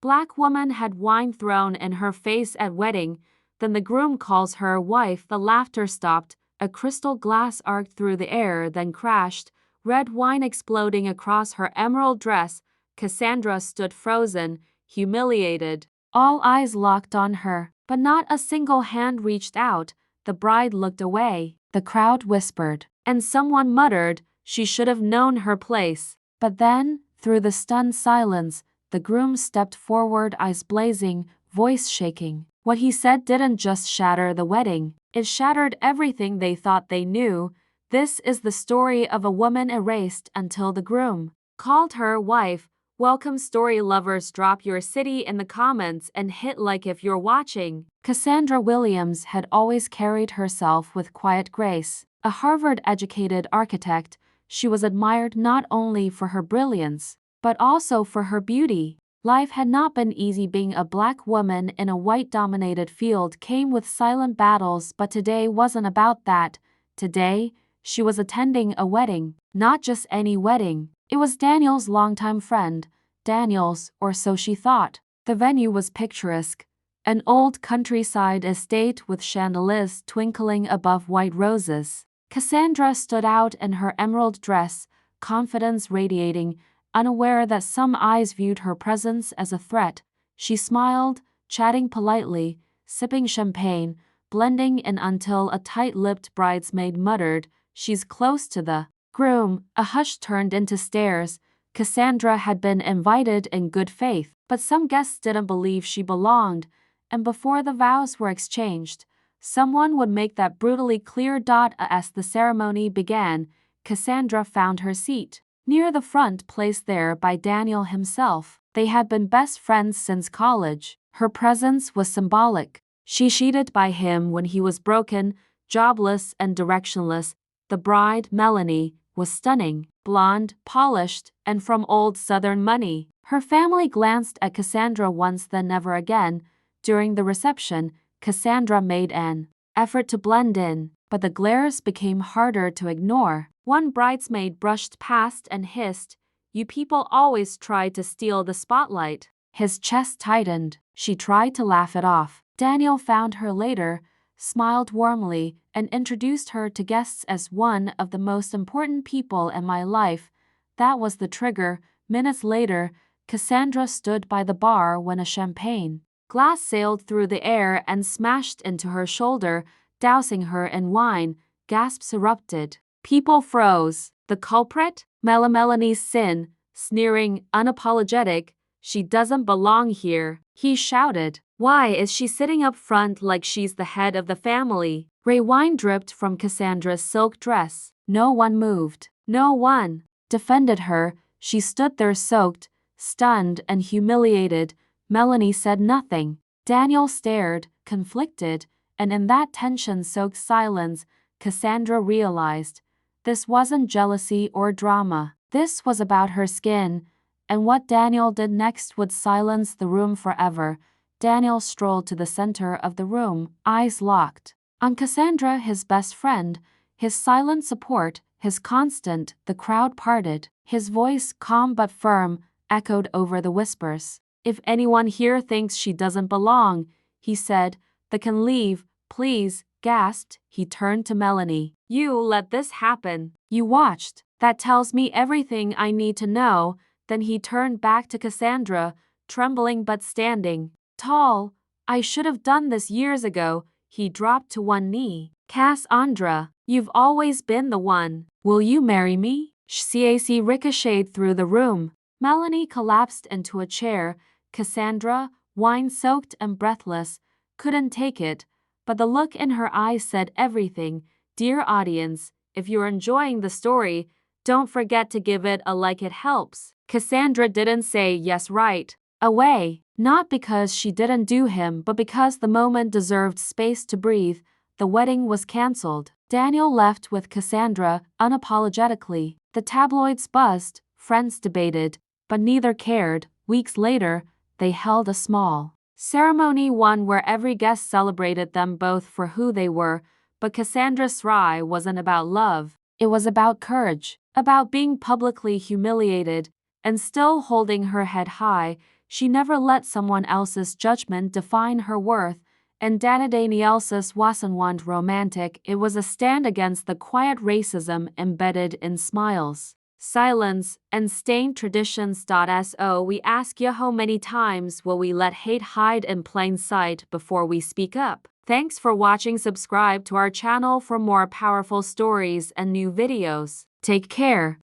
Black woman had wine thrown in her face at wedding, then the groom calls her wife. The laughter stopped, a crystal glass arced through the air then crashed, red wine exploding across her emerald dress. Cassandra stood frozen, humiliated. All eyes locked on her, but not a single hand reached out. The bride looked away. The crowd whispered, and someone muttered, she should have known her place. But then, through the stunned silence, the groom stepped forward, eyes blazing, voice shaking. What he said didn't just shatter the wedding, it shattered everything they thought they knew. This is the story of a woman erased until the groom called her wife. Welcome story lovers, drop your city in the comments and hit like if you're watching. Cassandra Williams had always carried herself with quiet grace. A Harvard-educated architect, she was admired not only for her brilliance, but also for her beauty. Life had not been easy. Being a black woman in a white-dominated field came with silent battles, but today wasn't about that. Today, she was attending a wedding. Not just any wedding. It was Daniel's longtime friend, Daniel's, or so she thought. The venue was picturesque, an old countryside estate with chandeliers twinkling above white roses. Cassandra stood out in her emerald dress, confidence radiating, unaware that some eyes viewed her presence as a threat. She smiled, chatting politely, sipping champagne, blending in until a tight-lipped bridesmaid muttered, she's close to the groom. A hush turned into stares. Cassandra had been invited in good faith, but some guests didn't believe she belonged, and before the vows were exchanged, someone would make that brutally clear. As the ceremony began, Cassandra found her seat near the front, placed there by Daniel himself. They had been best friends since college. Her presence was symbolic. She cheated by him when he was broken, jobless, and directionless. The bride, Melanie, was stunning, blonde, polished, and from old Southern money. Her family glanced at Cassandra once, then never again. During the reception, Cassandra made an effort to blend in, but the glares became harder to ignore. One bridesmaid brushed past and hissed, "You people always try to steal the spotlight." His chest tightened. She tried to laugh it off. Daniel found her later, smiled warmly, and introduced her to guests as one of the most important people in my life. That was the trigger. Minutes later, Cassandra stood by the bar when a champagne glass sailed through the air and smashed into her shoulder, dousing her in wine. Gasps erupted. People froze. The culprit? Melanie's sin, sneering, unapologetic. She doesn't belong here, he shouted. Why is she sitting up front like she's the head of the family? Gray wine dripped from Cassandra's silk dress. No one moved. No one defended her. She stood there soaked, stunned, and humiliated. Melanie said nothing. Daniel stared, conflicted, and in that tension-soaked silence, Cassandra realized this wasn't jealousy or drama. This was about her skin, and what Daniel did next would silence the room forever. Daniel strolled to the center of the room, eyes locked on Cassandra, his best friend, his silent support, his constant. The crowd parted. His voice, calm but firm, echoed over the whispers. If anyone here thinks she doesn't belong, he said, they can leave, please. Gasped. He turned to Melanie. You let this happen. You watched. That tells me everything I need to know. Then he turned back to Cassandra, trembling but standing tall. I should have done this years ago. He dropped to one knee. Cassandra, you've always been the one. Will you marry me? CAC ricocheted through the room. Melanie collapsed into a chair. Cassandra, wine-soaked and breathless, couldn't take it, but the look in her eyes said everything. Dear audience, if you're enjoying the story, don't forget to give it a like, it helps. Cassandra didn't say yes right away, not because she didn't do him, but because the moment deserved space to breathe. The wedding was cancelled. Daniel left with Cassandra unapologetically. The tabloids buzzed, friends debated, but neither cared. Weeks later, they held a small ceremony, one where every guest celebrated them both for who they were, but Cassandra's cry wasn't about love. It was about courage, about being publicly humiliated and still holding her head high. She never let someone else's judgment define her worth, and Danielsis wasn't romantic, it was a stand against the quiet racism embedded in smiles, silence, and stained traditions. So we ask you, how many times will we let hate hide in plain sight before we speak up? Thanks for watching. Subscribe to our channel for more powerful stories and new videos. Take care.